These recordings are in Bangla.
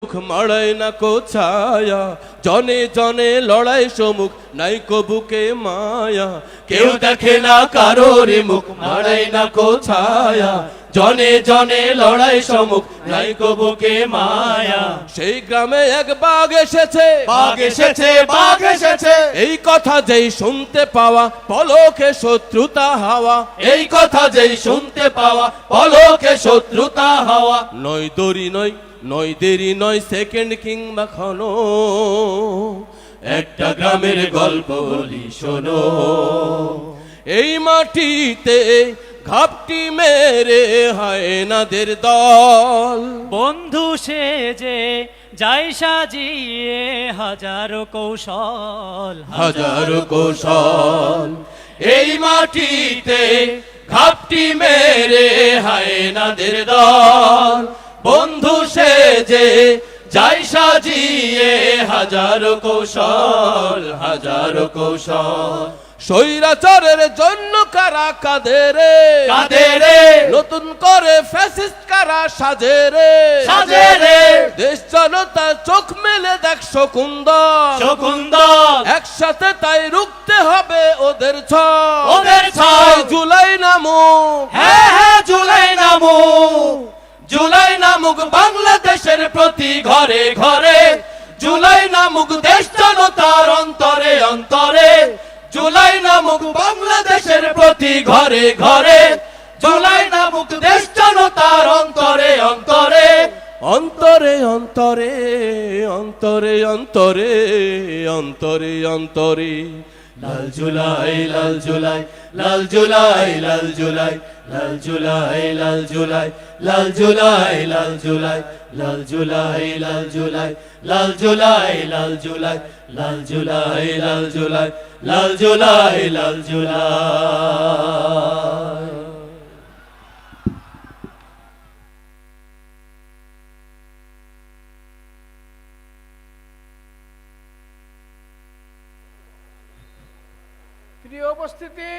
মাড়াই না কো ছায়া, জনে জনে লড়াই সমুখ, নাই কো বুকে মায়া। কেউ দেখে না কারোর মুখ, মাড়াই না কো ছায়া, জনে জনে লড়াই সমুখ, নাই কো বুকে মায়া। সেই গ্রামে এক বাঘ এসেছে, বাঘ এসেছে, বাঘ এসেছে, এই কথা যেই শুনতে পাওয়া, পলকে শত্রুতা হাওয়া। এই কথা যেই শুনতে পাওয়া, পলকে শত্রুতা হাওয়া। নয় দড়ি নয়, নয় দেরি নয় সেকেন্ড কিংবা ক্ষণ, একটা গ্রামের গল্প বলি শোনো। এই মাটিতে ঘাপটি মেরে হায়নাদের দল, বন্ধু সেজে যাই সাজিয়ে হাজারো কৌশল, হাজারো কৌশল। এই মাটিতে ঘাপটি মেরে হায়নাদের দল, বন্ধু সেজে যাই সাজিয়ে হাজারো কৌশল, হাজারো কৌশল। স্বৈরাচারের জন্য কারা কাঁদে রে, কাঁদে রে, নতুন করে ফ্যাসিস্ট কারা সাজে রে, সাজে রে, দেশ জনতা চোখ মেলে দেখ শকুন্দল, শকুন্দল। একসাথে তাই রুখতে হবে ওদের ছল, ওদের ছল। জুলাই নামুক, হ্যাঁ হ্যাঁ জুলাই নামুক, জুলাই নামুক বাংলাদেশের প্রতি ঘরে ঘরে, জুলাই নামুক দেশ জনতার অন্তরে অন্তরে, জুলাই নামুক বাংলাদেশের প্রতি ঘরে ঘরে, জুলাই নামুক দেশ জনতার অন্তরে অন্তরে, অন্তরে অন্তরে অন্তরে অন্তরে অন্তরে অন্তরে। লাল জুলাই, লাল জুলাই, লাল জুলাই, লাল জুলাই, লাল জুলাই, লাল জুলাই, লাল জুলাই, লাল জুলাই, লাল জুলাই, লাল জুলাই, লাল জুলাই, লাল জুলাই, লাল জুলাই, লাল জুলাই, লাল জুলাই, লাল জুলাই। প্রিয় উপস্থিতি,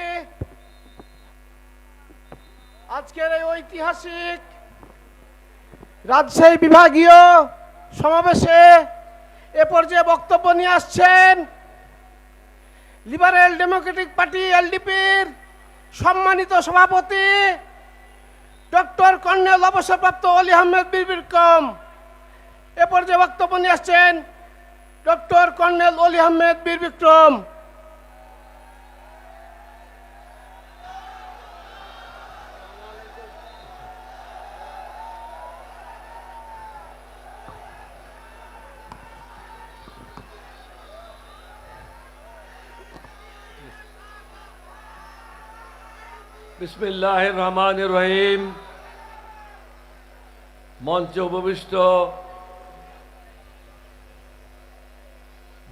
আজকের এই ঐতিহাসিক রাজশাহী বিভাগীয় সমাবেশে এ পর্যায়ে বক্তব্য নিয়ে আসছেন লিবারেল ডেমোক্রেটিক পার্টি এলডিপির সম্মানিত সভাপতি ডক্টর কর্নেল অবসরপ্রাপ্ত অলি আহমেদ বীর বিক্রম। এ পর্যায়ে বক্তব্য নিয়ে আসছেন ডক্টর কর্নেল অলি আহমেদ বীর বিক্রম। বিসমিল্লাহির রহমানির রহিম। মঞ্চে উপবিষ্ট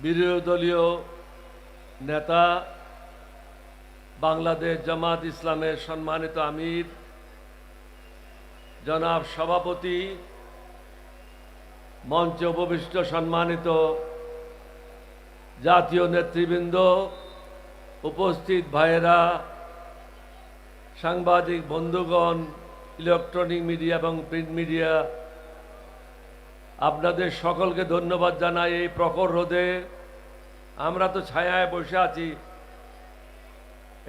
বিরোধী দলীয় নেতা, বাংলাদেশ জামাত ইসলামের সম্মানিত আমির জনাব সভাপতি, মঞ্চে উপবিষ্ট সম্মানিত জাতীয় নেতৃবৃন্দ, উপস্থিত ভাইয়েরা, সাংবাদিক বন্ধুগণ, ইলেকট্রনিক মিডিয়া এবং প্রিন্ট মিডিয়া, আপনাদের সকলকে ধন্যবাদ জানাই। এই প্রখর রোদে আমরা তো ছায়ায় বসে আছি,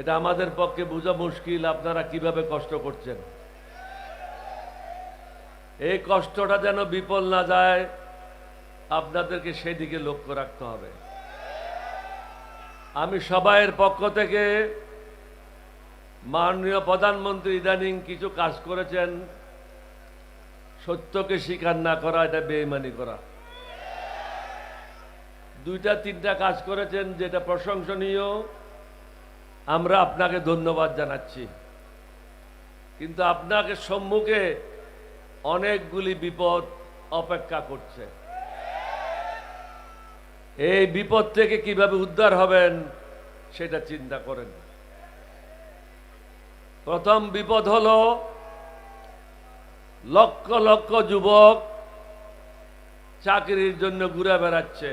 এটা আমাদের পক্ষে বোঝা মুশকিল আপনারা কিভাবে কষ্ট করছেন। এই কষ্টটা যেন বিফল না যায়, আপনাদেরকে সেদিকে লক্ষ্য রাখতে হবে। আমি সবাইয়ের পক্ষ থেকে, মাননীয় প্রধানমন্ত্রী ইদানিং কিছু কাজ করেছেন, সত্যকে স্বীকার না করা এটা বেঈমানি করা। দুইটা তিনটা কাজ করেছেন যেটা প্রশংসনীয়, আমরা আপনাকে ধন্যবাদ জানাচ্ছি। কিন্তু আপনাকে সম্মুখে অনেকগুলি বিপদ অপেক্ষা করছে। এই বিপদ থেকে কিভাবে উদ্ধার হবেন সেটা চিন্তা করেন। প্রথম বিপদ হলো লক্ষ লক্ষ যুবক চাকরির জন্য ঘুরে বেড়াচ্ছে,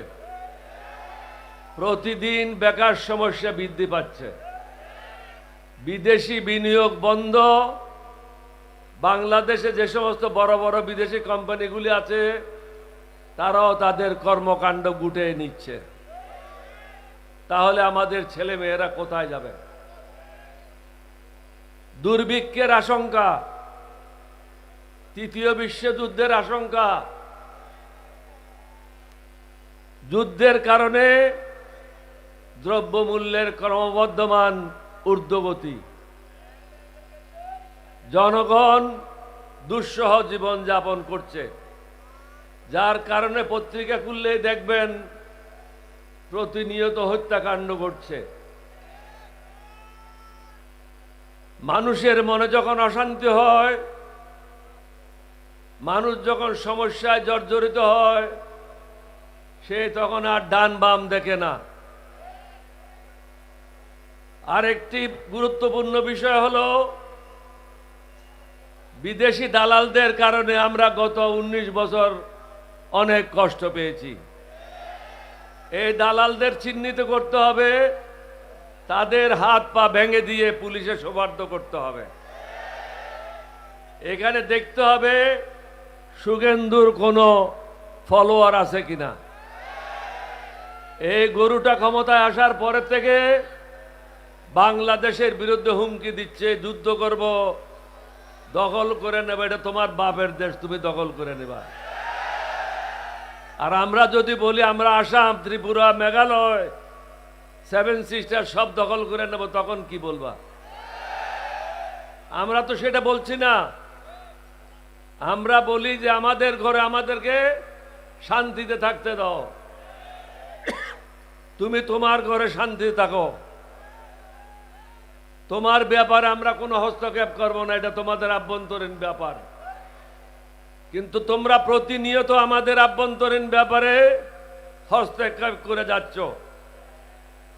প্রতিদিন বেকার সমস্যা বৃদ্ধি পাচ্ছে, বিদেশি বিনিয়োগ বন্ধ, বাংলাদেশে যে সমস্ত বড় বড় বিদেশি কোম্পানিগুলি আছে তারাও তাদের কর্মকাণ্ড গুটিয়ে নিচ্ছে। তাহলে আমাদের ছেলে মেয়েরা কোথায় যাবে? দুর্ভিক্ষের আশঙ্কা, তৃতীয় বিশ্বযুদ্ধের আশঙ্কা, যুদ্ধের কারণে দ্রব্যমূল্যের ক্রমবর্ধমান ঊর্ধ্বগতি, জনগণ দুঃসহ জীবন যাপন করছে, যার কারণে পত্রিকা খুললেই দেখবেন প্রতিনিয়ত হত্যাকাণ্ড ঘটছে। মানুষের মনে যখন অশান্তি হয়, মানুষ যখন সমস্যায় জর্জরিত হয়, সে তখন আর ডান বাম দেখে না। আরেকটি গুরুত্বপূর্ণ বিষয় হলো বিদেশি দালালদের কারণে আমরা গত 19 বছর অনেক কষ্ট পেয়েছি। এই দালালদের চিহ্নিত করতে হবে, তাদের হাত পা ভেঙে দিয়ে পুলিশে সোপর্দ করতে হবে। এখানে দেখতে হবে শুভেন্দুর কোনো ফলোয়ার আছে কিনা। এই গরুটা ক্ষমতায় আসার পরে থেকে বাংলাদেশের বিরুদ্ধে হুমকি দিচ্ছে, যুদ্ধ করব, দখল করে নেবে, এটা তোমার বাপের দেশ, তুমি দখল করে নেবা। আর আমরা যদি বলি আমরা আসাম, ত্রিপুরা, মেঘালয়, 7 সিস্টার সব দখল করে নেব, তখন কি বলবা? আমরা তো সেটা বলছি না। আমরা বলি যে আমাদের ঘরে আমাদেরকে শান্তিতে থাকতে দাও, তুমি তোমার ঘরে শান্তিতে থাকো, তোমার ব্যাপারে আমরা কোনো হস্তক্ষেপ করব না, এটা তোমাদের আভ্যন্তরীণ ব্যাপার। কিন্তু তোমরা প্রতিনিয়ত আমাদের আভ্যন্তরীণ ব্যাপারে হস্তক্ষেপ করে যাচ্ছ।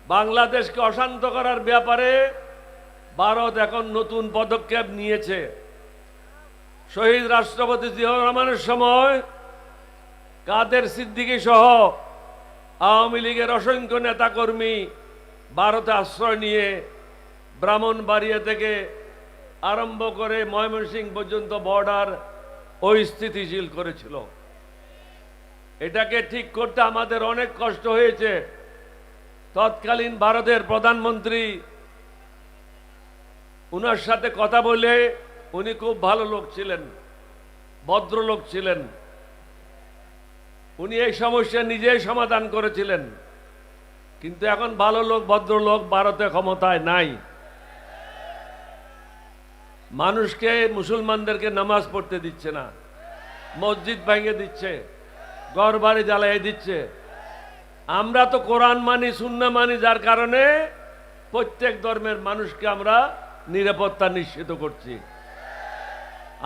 বাংলাদেশকে অশান্ত করার ব্যাপারে ভারত এখন নতুন পদক্ষেপ নিয়েছে। শহীদ রাষ্ট্রপতি জিয়াউর রহমানের সময় কাদের সিদ্দিকী সহ আওয়ামী লীগের অসংখ্য নেতাকর্মী ভারতে আশ্রয় নিয়ে ব্রাহ্মণবাড়িয়া থেকে আরম্ভ করে ময়মনসিংহ পর্যন্ত বর্ডার অস্থিতিশীল করেছিল। এটাকে ঠিক করতে আমাদের অনেক কষ্ট হয়েছে। তৎকালীন ভারতের প্রধানমন্ত্রী, উনার সাথে কথা বলে, উনি খুব ভালো লোক ছিলেন, ভদ্রলোক ছিলেন, উনি এই সমস্যা নিজেই সমাধান করেছিলেন। কিন্তু এখন ভালো লোক, ভদ্রলোক ভারতে ক্ষমতায় নাই। মানুষকে, মুসলমানদেরকে নামাজ পড়তে দিচ্ছে না, মসজিদ ভেঙে দিচ্ছে, ঘর বাড়ি জ্বালিয়ে দিচ্ছে। আমরা তো কোরআন মানি, সুন্নাহ মানি, যার কারণে প্রত্যেক ধর্মের মানুষকে আমরা নিরাপত্তা নিশ্চিত করছি।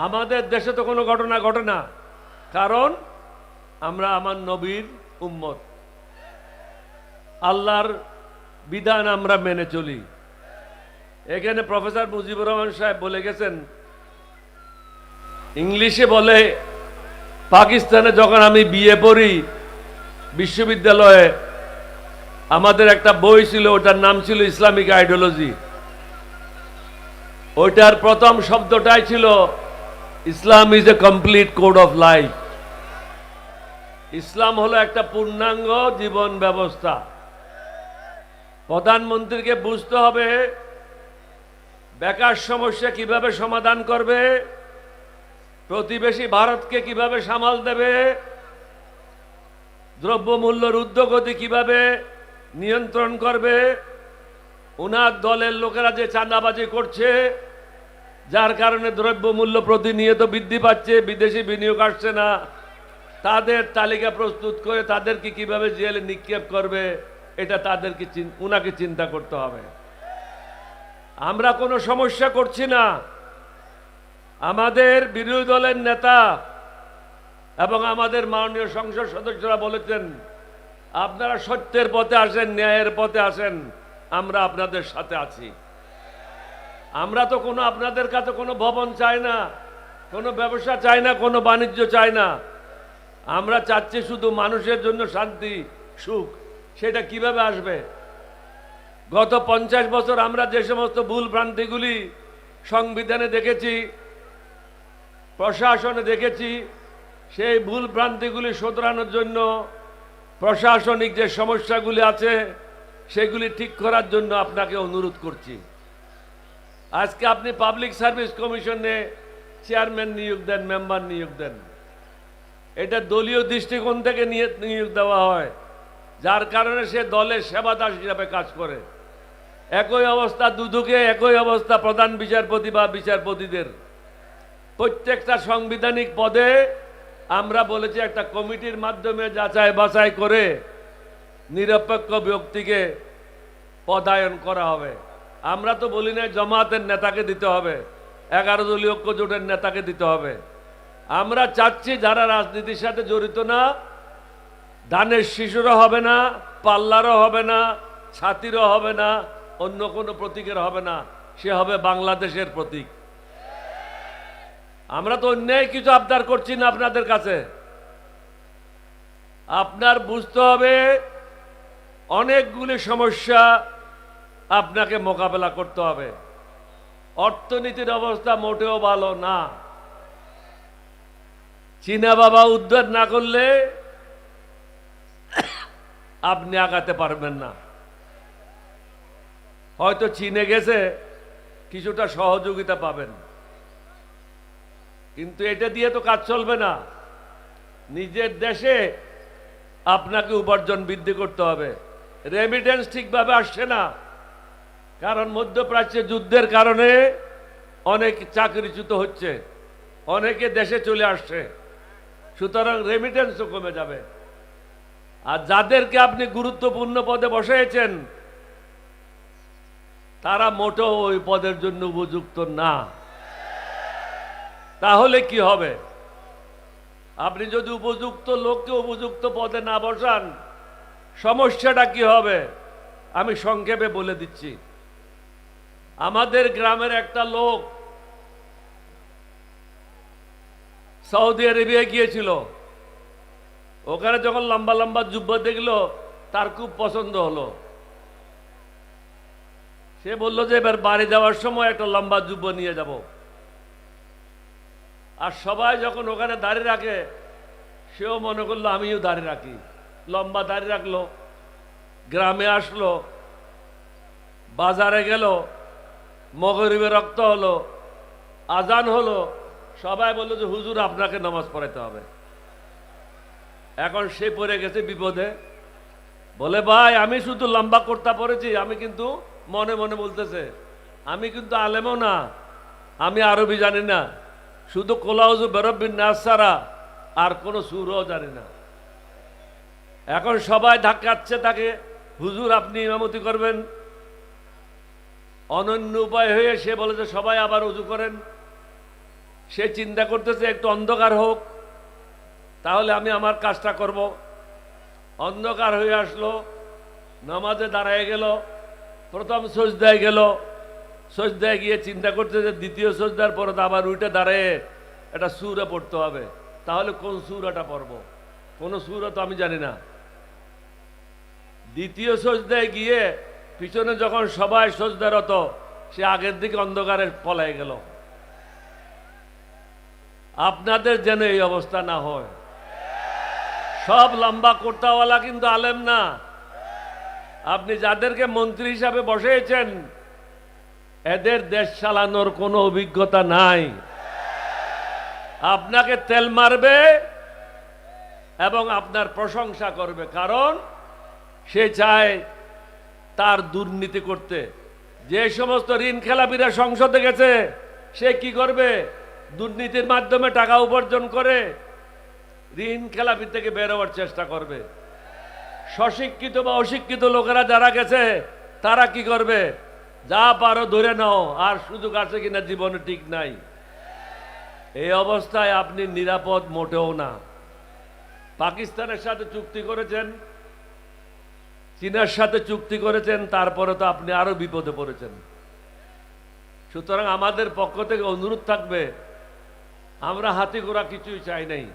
আমাদের দেশে তো কোনো ঘটনা ঘটে না, কারণ আমরা আমার নবীর উম্মত, আল্লাহর বিধান আমরা মেনে চলি। এখানে প্রফেসর মুজিবুর রহমান সাহেব বলে গেছেন, ইংলিশে বলে, পাকিস্তানে যখন আমি বিয়ে পড়ি বিশ্ববিদ্যালয়ে, আমাদের একটা বই ছিল, ওটার নাম ছিল ইসলামিক আইডিওলজি। ওইটার প্রথম শব্দটাই ছিল Islam is a complete code of life. ইসলাম হলো একটা পূর্ণাঙ্গ জীবন ব্যবস্থা। প্রধানমন্ত্রীকে বুঝতে হবে বেকার সমস্যা কিভাবে সমাধান করবে, প্রতিবেশী ভারতকে কিভাবে সামাল দেবে, দ্রব্যমূল্যের ঊর্ধ্বগতি কিভাবে নিয়ন্ত্রণ করবে। ওনার দলের লোকেরা যে চাঁদাবাজি করছে, যার কারণে দ্রব্যমূল্য প্রতিনিয়ত বৃদ্ধি পাচ্ছে, বিদেশি বিনিয়োগ আসছে না, তাদের তালিকা প্রস্তুত করে তাদেরকে কিভাবে জেলে নিক্ষেপ করবে, এটা তাদেরকে উনাকে চিন্তা করতে হবে। আমরা কোনো সমস্যা করছি না। আমাদের বিরোধী দলের নেতা এবং আমাদের মাননীয় সংসদ সদস্যরা বলেছেন, আপনারা সত্যের পথে আসেন, ন্যায়ের পথে আসেন, আমরা আপনাদের সাথে আছি। আমরা তো কোনো আপনাদের কাছে কোনো ভবন চাই না, কোনো ব্যবসা চাই না, কোনো বাণিজ্য চাই না। আমরা চাচ্ছি শুধু মানুষের জন্য শান্তি, সুখ। সেটা কিভাবে আসবে? গত 50 বছর আমরা যে সমস্ত ভুল ভ্রান্তিগুলি সংবিধানে দেখেছি, প্রশাসনে দেখেছি, সেই ভুল ভ্রান্তিগুলি শোধরানোর জন্য প্রশাসনিক যে সমস্যাগুলি আছে সেগুলি ঠিক করার জন্য আপনাকে অনুরোধ করছি। আজকে আপনি পাবলিক সার্ভিস কমিশনে চেয়ারম্যান নিয়োগ দেন, মেম্বার নিয়োগ দেন, এটা দলীয় দৃষ্টিকোণ থেকে নিয়োগ দেওয়া হয়, যার কারণে সে দলের সেবাদাস হিসাবে কাজ করে। একই অবস্থা দুদকে, একই অবস্থা প্রধান বিচারপতি বা বিচারপতিদের। প্রত্যেকটা সাংবিধানিক পদে আমরা বলেছি একটা কমিটির মাধ্যমে যাচাই বাছাই করে নিরপেক্ষ ব্যক্তিকে পদায়ন করা হবে। আমরা তো বলি না জামাতের নেতাকে দিতে হবে, 11 দলীয় ঐক্য জোটের নেতাকে দিতে হবে। আমরা চাচ্ছি যারা রাজনীতির সাথে জড়িত না, ধানের শিশুরও হবে না, পাল্লারও হবে না, ছাতিরও হবে না, অন্য কোনো প্রতীকের হবে না, সে হবে বাংলাদেশের প্রতীক। আমরা তো অন্যায় কিছু আবদার করছি না আপনাদের কাছে। আপনার বুঝতে হবে অনেকগুলি সমস্যা আপনাকে মোকাবেলা করতে হবে। অর্থনীতির অবস্থা মোটেও ভালো না। চীনা বাবা উদ্ধার না করলে আপনি আগাতে পারবেন না। হয়তো চীনে গেছে, কিছুটা সহযোগিতা পাবেন, কিন্তু এটা দিয়ে তো কাজ চলবে না। নিজের দেশে আপনাকে উপার্জন বৃদ্ধি করতে হবে। রেমিটেন্স ঠিকভাবে আসছে না, কারণ মধ্যপ্রাচ্যে যুদ্ধের কারণে অনেক চাকরিচ্যুত হচ্ছে, অনেকে দেশে চলে আসছে, সুতরাং রেমিটেন্সও কমে যাবে। আর যাদেরকে আপনি গুরুত্বপূর্ণ পদে বসিয়েছেন তারা মোটেও ওই পদের জন্য উপযুক্ত না। তাহলে কি হবে? আপনি যদি উপযুক্ত লোককে উপযুক্ত পদে না বসান, সমস্যাটা কি হবে আমি সংক্ষেপে বলে দিচ্ছি। আমাদের গ্রামের একটা লোক সৌদি আরবিয়া গিয়েছিল, ওখানে যখন লম্বা লম্বা জুব্বা দেখলো তার খুব পছন্দ হলো। সে বলল যে এবার বাড়ি যাওয়ার সময় একটা লম্বা জুব্বা নিয়ে যাব। আর সবাই যখন ওখানে দাড়ি রাখে সেও মনে করলো আমিও দাড়ি রাখি, লম্বা দাড়ি রাখলো। গ্রামে আসলো, বাজারে গেল, মগরিবে রক্ত হলো, আজান হলো, সবাই বললো যে হুজুর আপনাকে নামাজ পড়াইতে হবে। এখন সে পড়ে গেছে বিপদে, বলে ভাই আমি শুধু লম্বা কুর্তা পরেছি, আমি কিন্তু মনে মনে বলতেছে আমি কিন্তু আলেমও না, আমি আরবি জানি না, শুধু কোলাউজু বেরব্বিন নাস ছাড়া আর কোনো সুরও জানি না। এখন সবাই ধাক্কাচ্ছে তাকে, হুজুর আপনি ইমামতি করবেন। অনন্য উপায় হয়ে সে বলে যে সবাই আবার উজু করেন। সে চিন্তা করতেছে একটু অন্ধকার হোক, তাহলে আমি আমার কাজটা করব। অন্ধকার হয়ে আসলো, নামাজে দাঁড়ায় গেল, প্রথম সজদায় গেল, সজদায় গিয়ে চিন্তা করতে যে দ্বিতীয় সজদার পরে তো আবার উঠে দাঁড়ায় একটা সূরা পড়তে হবে, তাহলে কোন সূরাটা পড়ব? কোনো সূরা তো আমি জানি না। দ্বিতীয় সজদায় গিয়ে পিছনে যখন সবাই সজদারত, সে আগের দিকে অন্ধকারে পলায় গেল। আপনাদের যেন এই অবস্থা না হয়। সব লম্বা কুর্তাওয়ালা কিন্তু আলেম না। আপনি যাদেরকে মন্ত্রী হিসাবে বসিয়েছেন এদের দেশ চালানোর কোনো অভিজ্ঞতা নাই। আপনাকে তেল মারবে এবং আপনার প্রশংসা করবে, কারণ সে চায় তার দুর্নীতি করতে। যে সমস্ত ঋণ খেলাপিরা সংসদে গেছে সে কি করবে? দুর্নীতির মাধ্যমে টাকা উপার্জন করে ঋণ খেলাপি থেকে বের হওয়ার চেষ্টা করবে। স্বশিক্ষিত বা অশিক্ষিত লোকেরা যারা গেছে তারা কি করবে? যা পারো ধরে নাও, আর সুযোগ আছে কিনা জীবনে ঠিক নাই। এই অবস্থায় আপনি নিরাপদ মোটেও না। পাকিস্তানের সাথে চুক্তি করেছেন, চীনের সাথে চুক্তি করেছেন, তারপরে তো আপনি আরো বিপদে পড়েছেন। সুতরাং আমাদের পক্ষ থেকে অনুরোধ থাকবে, আমরা হাতি ঘোড়া কিছুই চাই নাই,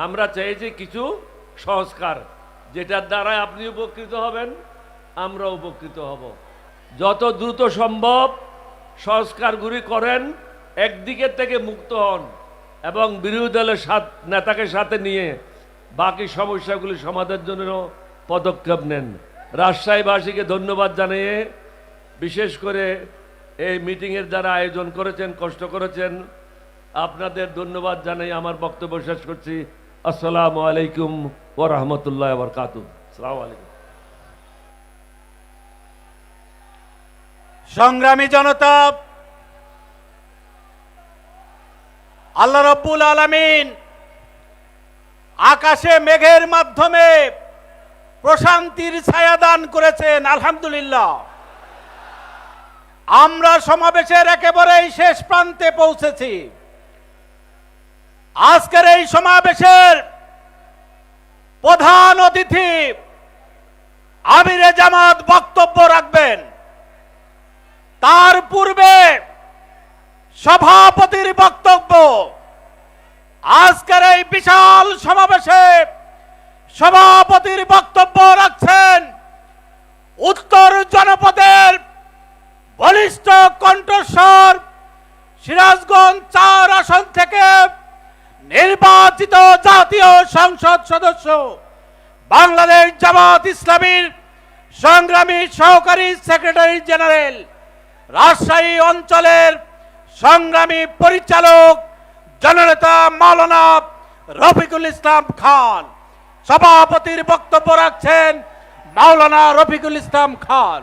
আমরা চাইছি কিছু সংস্কার, যেটার দ্বারা আপনি উপকৃত হবেন, আমরা উপকৃত হব। যত দ্রুত সম্ভব সংস্কারগুলি করেন, একদিকের থেকে মুক্ত হন। এবং বিরোধী দলের নেতাকে সাথে নিয়ে বাকি সমস্যাগুলি সমাধানের জন্য পদক্ষেপ নেন। রাজশাহীবাসীকে ধন্যবাদ জানিয়ে, বিশেষ করে এই মিটিংয়ের যারা আয়োজন করেছেন, কষ্ট করেছেন, আপনাদের ধন্যবাদ জানাই আমার বক্তব্য শেষ করছি। আসসালামু আলাইকুম ওয়া রাহমাতুল্লাহি ওয়া বারাকাতুহু। আসসালামু আলাইকুম। সংগ্রামী জনতা, আল্লাহ রাব্বুল আলামিন আকাশে মেঘের মাধ্যমে প্রশান্তির ছায়া দান করেছেন, আলহামদুলিল্লাহ। আমরা সমাবেশের একেবারেই শেষ প্রান্তে পৌঁছেছি। আজকের এই সমাবেশের প্রধান অতিথি আমিরে জামাত বক্তব্য রাখবেন। তার পূর্বে সভাপতির বক্তব্য। আজকের এই বিশাল সমাবেশে সভাপতির বক্তব্য রাখছেন উত্তর জনপদের বলিষ্ঠ কণ্ঠস্বর, সিরাজগঞ্জ 4 আসন থেকে নির্বাচিত জাতীয় সংসদ সদস্য, বাংলাদেশ জামাত ইসলামীর সংগ্রামী সহকারী সেক্রেটারি জেনারেল, রাজশাহী অঞ্চলের সংগ্রামী পরিচালক জননেতা মাওলানা রফিকুল ইসলাম খান। সভাপতির বক্তব্য রাখছেন মাওলানা রফিকুল ইসলাম খান।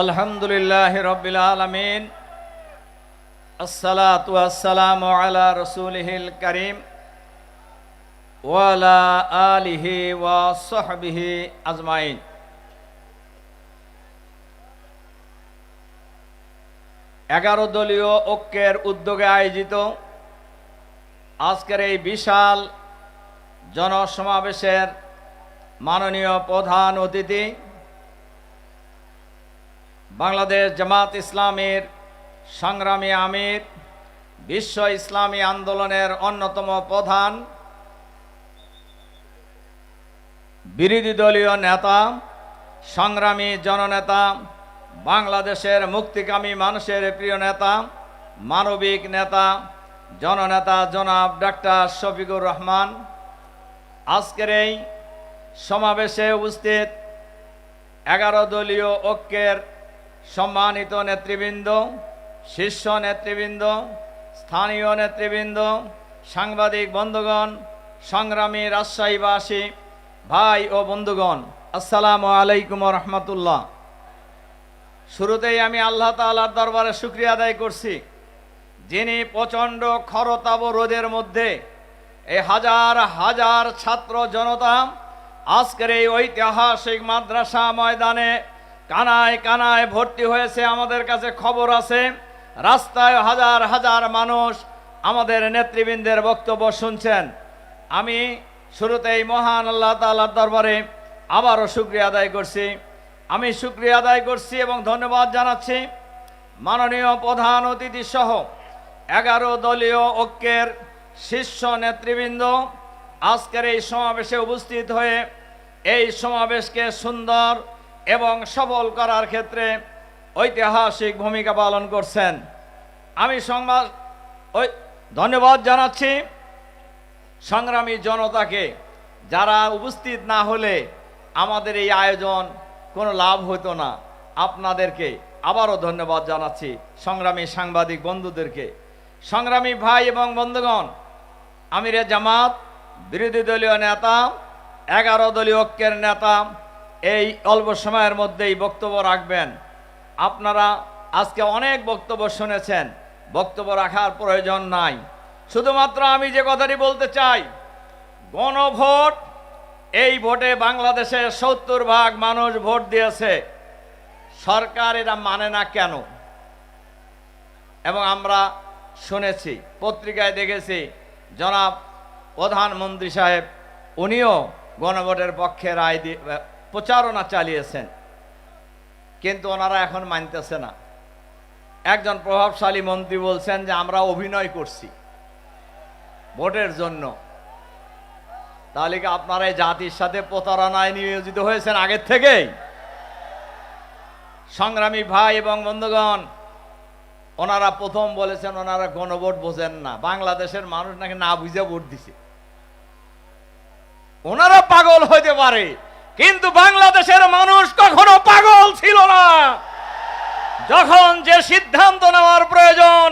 আলহামদুলিল্লাহ রাব্বিল আলামিন, আসসালাতু ওয়াসসালামু আলা রাসূলিহিল কারীম ওয়া আলা আলিহি ওয়া সাহবিহি আজমাইন। এগারো দলীয় ঐক্যের উদ্যোগে আয়োজিত আজকের এই বিশাল জনসমাবেশের মাননীয় প্রধান অতিথি, বাংলাদেশ জামাত ইসলামীর সংগ্রামী আমির, বিশ্ব ইসলামী আন্দোলনের অন্যতম প্রধান, বিরোধী দলীয় নেতা, সংগ্রামী জননেতা, বাংলাদেশের মুক্তিকামী মানুষের প্রিয় নেতা, মানবিক নেতা, জননেতা জনাব ডাক্তার শফিকুর রহমান, আজকের এই সমাবেশে উপস্থিত 11 দলীয় ঐক্যের সম্মানিত নেতৃবৃন্দ, শীর্ষ নেতৃবৃন্দ, স্থানীয় নেতৃবৃন্দ, সাংবাদিক বন্ধুগণ, সংগ্রামী রাজশাহীবাসী ভাই ও বন্ধুগণ, আসসালামু আলাইকুম ওয়া রাহমাতুল্লাহ। শুরুতেই আমি আল্লাহ তাআলার দরবারে শুকরিয়া আদায় করছি, যিনি প্রচণ্ড খরতাপ রোদের মধ্যে এই হাজার হাজার ছাত্র জনতা আজকের এই ঐতিহাসিক মাদ্রাসা ময়দানে কানায় কানায় ভর্তি হয়েছে। আমাদের কাছে খবর আছে রাস্তায় হাজার হাজার মানুষ আমাদের নেতৃবৃন্দের বক্তব্য শুনছেন। আমি শুরুতেই মহান আল্লাহ তাআলার দরবারে আবারও শুকরিয়া আদায় করছি। আমি শুকরিয়া আদায় করছি এবং ধন্যবাদ জানাচ্ছি মাননীয় প্রধান অতিথি সহ 11 দলীয় ঐক্যের শীর্ষ নেতৃবৃন্দ আজকের এই সমাবেশে উপস্থিত হয়ে এই সমাবেশকে সুন্দর এবং সফল করার ক্ষেত্রে ঐতিহাসিক ভূমিকা পালন করছেন। আমি ধন্যবাদ জানাচ্ছি সংগ্রামী জনতাকে, যারা উপস্থিত না হলে আমাদের এই আয়োজন কোনো লাভ হতো না। আপনাদেরকে আবারও ধন্যবাদ জানাচ্ছি, সংগ্রামী সাংবাদিক বন্ধুদেরকে। সংগ্রামী ভাই এবং বন্ধুগণ, আমিরে জামাত, বিরোধী দলীয় নেতা, 11 দলীয় ঐক্যের নেতা এই অল্প সময়ের মধ্যেই বক্তব্য রাখবেন। আপনারা আজকে অনেক বক্তব্য শুনেছেন, বক্তব্য রাখার প্রয়োজন নাই। শুধুমাত্র আমি যে কথাটি বলতে চাই, গণভোট, এই ভোটে বাংলাদেশে 70% মানুষ ভোট দিয়েছে। সরকার এটা মানে না কেন? এবং আমরা শুনেছি, পত্রিকায় দেখেছি, জনাব প্রধানমন্ত্রী সাহেব উনিও গণভোটের পক্ষে রায় দিয়ে প্রচারণা চালিয়েছেন, কিন্তু ওনারা এখন মানতেছে না। একজন প্রভাবশালী মন্ত্রী বলছেন যে আমরা অভিনয় করছি ভোটের জন্য। তাহলে কি আপনারা এই জাতির সাথে প্রতারণায় নিয়োজিত হয়েছেন আগের থেকেই? সংগ্রামী ভাই এবং বন্ধুগণ, ওনারা প্রথম বলেছেন ওনারা গণভোট বোঝেন না, বাংলাদেশের মানুষ নাকি না বুঝে ভোট দিছে। ওনারা পাগল হইতে পারে, কিন্তু বাংলাদেশের মানুষ কখনো পাগল ছিল না। যখন যে সিদ্ধান্ত নেওয়ার প্রয়োজন,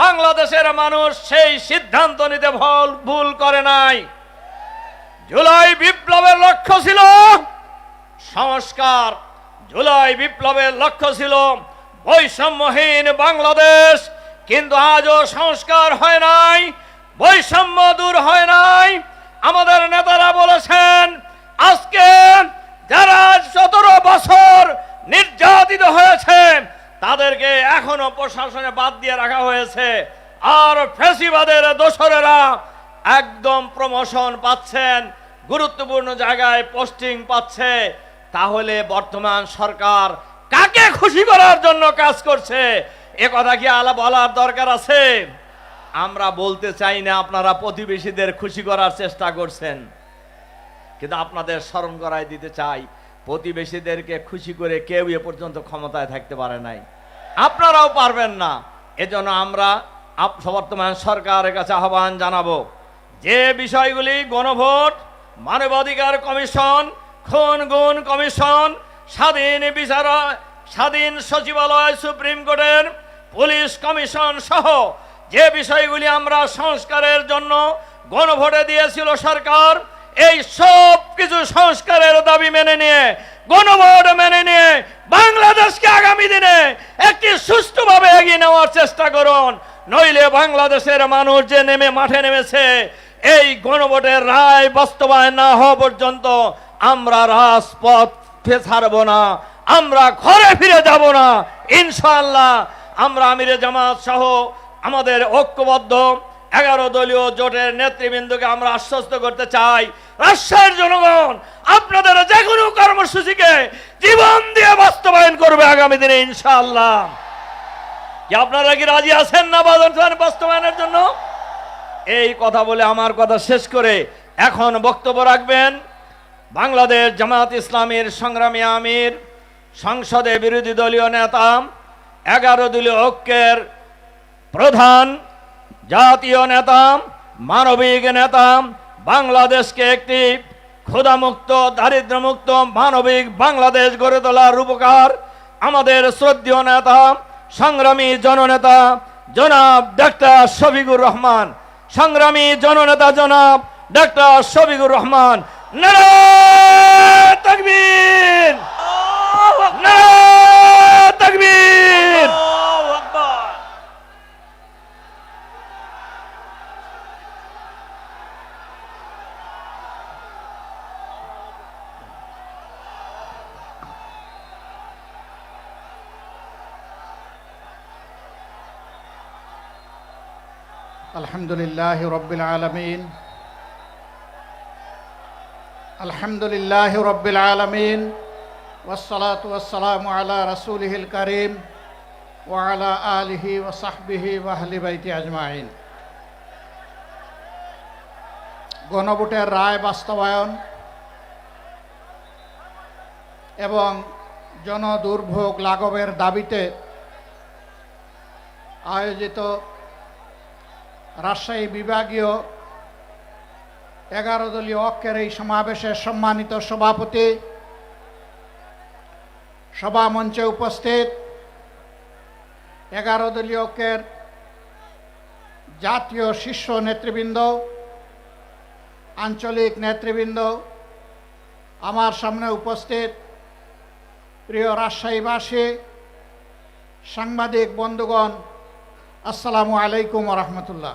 বাংলাদেশের মানুষ সেই সিদ্ধান্ত নিতে ভুল করে নাই। জুলাই বিপ্লবের লক্ষ্য ছিল সংস্কার, জুলাই বিপ্লবের লক্ষ্য ছিল বৈষম্যহীন বাংলাদেশ, কিন্তু আজও সংস্কার হয় নাই, বৈষম্য দূর হয় নাই। আমাদের নেতারা বলেছেন আজকে যারা 17 বছর নির্যাতিত হয়েছে তাদেরকে এখনো প্রশাসনে বাদ দিয়ে রাখা হয়েছে, আর ফ্যাসিবাদের দোসরেরা একদম প্রমোশন পাচ্ছেন, গুরুত্বপূর্ণ জায়গায় পোস্টিং পাচ্ছে। তাহলে বর্তমান সরকার কাকে খুশি করার জন্য কাজ করছে এ কথা কি বলার দরকার আছে? আমরা বলতে চাই না আপনারা প্রতিবেশীদের খুশি করার চেষ্টা করছেন, কিন্তু আপনাদের স্মরণ করায় দিতে চাই প্রতিবেশীদেরকে খুশি করে কেউ এ পর্যন্ত ক্ষমতায় থাকতে পারে নাই, আপনারাও পারবেন না। এজন্য আমরা বর্তমান সরকারের কাছে আহ্বান জানাবো, যে বিষয়গুলি গণভোট, মানবাধিকার কমিশন, খুন গুণ কমিশন, স্বাধীন বিচারক, স্বাধীন সচিবালয়, সুপ্রিম কোর্টের পুলিশ কমিশন সহ যে বিষয়গুলি আমরা সংস্কারের জন্য গণভোটে দিয়েছিল সরকার, এই সব কিছু সংস্কারের দাবি মেনে নিয়ে, গণভোট মেনে নিয়ে বাংলাদেশকে আগামী দিনে একটি সুষ্ঠুভাবে এগিয়ে নেওয়ার চেষ্টা করুন। নইলে বাংলাদেশের মানুষ যে মাঠে নেমেছে, এই গণভোটের রায় বাস্তবায়ন না হওয়া পর্যন্ত আমরা রাজপথ ছাড়বো না, আমরা ঘরে ফিরে যাব না ইনশাআল্লাহ। আমরা আমিরে জামাত সহ আমাদের ঐক্যবদ্ধ 11 দলীয় জোটের নেতৃবৃন্দকে আমরা আশ্বস্ত করতে চাই, রাজশাহীর জনগণ আপনাদের যে কোনো কর্মসূচিকে জীবন দিয়ে বাস্তবায়ন করবে আগামী দিনে ইনশাআল্লাহ। কি আপনারা কি রাজি আছেন না বাস্তবায়নের জন্য? এই কথা বলে আমার কথা শেষ করে এখন বক্তব্য রাখবেন বাংলাদেশ জামাত ইসলামীর সংগ্রামী আমির, সংসদে বিরোধী দলীয় নেতা, 11 দলীয় ঐক্যের প্রধান, জাতীয় নেতা, মানবিক নেতা, বাংলাদেশকে একটি ক্ষুধামুক্ত, দারিদ্র্যমুক্ত মানবিক বাংলাদেশ গড়ে তোলার রূপকার আমাদের শ্রদ্ধেয় নেতা, সংগ্রামী জননেতা জনাব ডাক্তার শফিকুর রহমান, সংগ্রামী জননেতা জনাব ডাক্তার শফিকুর রহমান। নারায়ে তাকবীর, নারায়ে তাকবীর। আলহামদুলিল্লাহ রব্বিল আলামিন, আলহামদুলিল্লাহ রব্বিল আলামিন, ওয়াসসালাতু ওয়াসসালামু আলা রাসূলিহিল কারীম ওয়া আলা আলিহি ওয়া সাহবিহি ওয়া আহলি বাইতি আজমাইন। গণভোটের রায় বাস্তবায়ন এবং জনদুর্ভোগ লাঘবের দাবিতে আয়োজিত রাজশাহী বিভাগীয় 11 দলীয় ঐক্যের এই সমাবেশের সম্মানিত সভাপতি, সভা মঞ্চে উপস্থিত 11 দলীয় ঐক্যের জাতীয় শীর্ষ নেতৃবৃন্দ, আঞ্চলিক নেতৃবৃন্দ, আমার সামনে উপস্থিত প্রিয় রাজশাহীবাসী, সাংবাদিক বন্ধুগণ, আসসালামু আলাইকুম ওয়া রাহমাতুল্লাহ।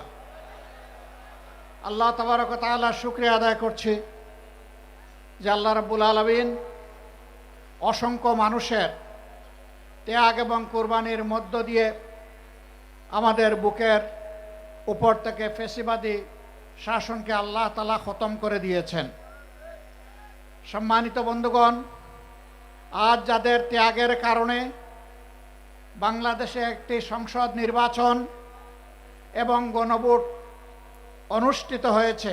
আল্লাহ তাবারক ওয়া তাআলার শুকরিয়া আদায় করছি যে আল্লাহ রাব্বুল আলামিন অসংখ্য মানুষের ত্যাগ এবং কোরবানির মধ্য দিয়ে আমাদের বুকের উপর থেকে ফ্যাসিবাদী শাসনকে আল্লাহ তাআলা খতম করে দিয়েছেন। সম্মানিত বন্ধুগণ, আজ যাদের ত্যাগের কারণে বাংলাদেশে একটি সংসদ নির্বাচন এবং গণভোট অনুষ্ঠিত হয়েছে,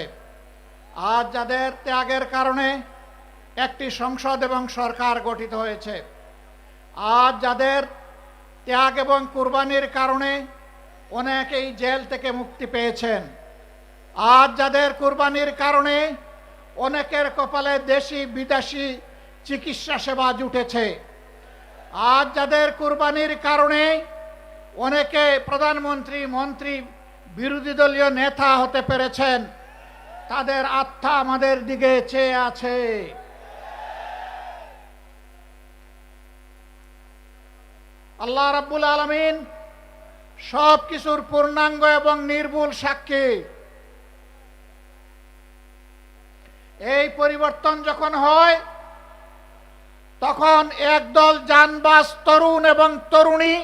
আজ যাদের ত্যাগের কারণে একটি সংসদ এবং সরকার গঠিত হয়েছে, আজ যাদের ত্যাগ এবং কুরবানির কারণে অনেকেই জেল থেকে মুক্তি পেয়েছেন, আজ যাদের কুরবানির কারণে অনেকের কপালে দেশি বিদেশি চিকিৎসা সেবা জুটেছে, আজ যাদের কুরবানির কারণে অনেকে প্রধানমন্ত্রী, মন্ত্রী, বিরোধী দলীয় নেতা হতে পেরেছেন, তাদের আত্মা আমাদের দিকে চেয়ে আছে। আল্লাহ রাব্বুল আলামিন সব কিছুর পূর্ণাঙ্গ এবং নির্ভুল সাক্ষী। এই পরিবর্তন যখন হয়, তখন একদল জানবাজ তরুণ এবং তরুণী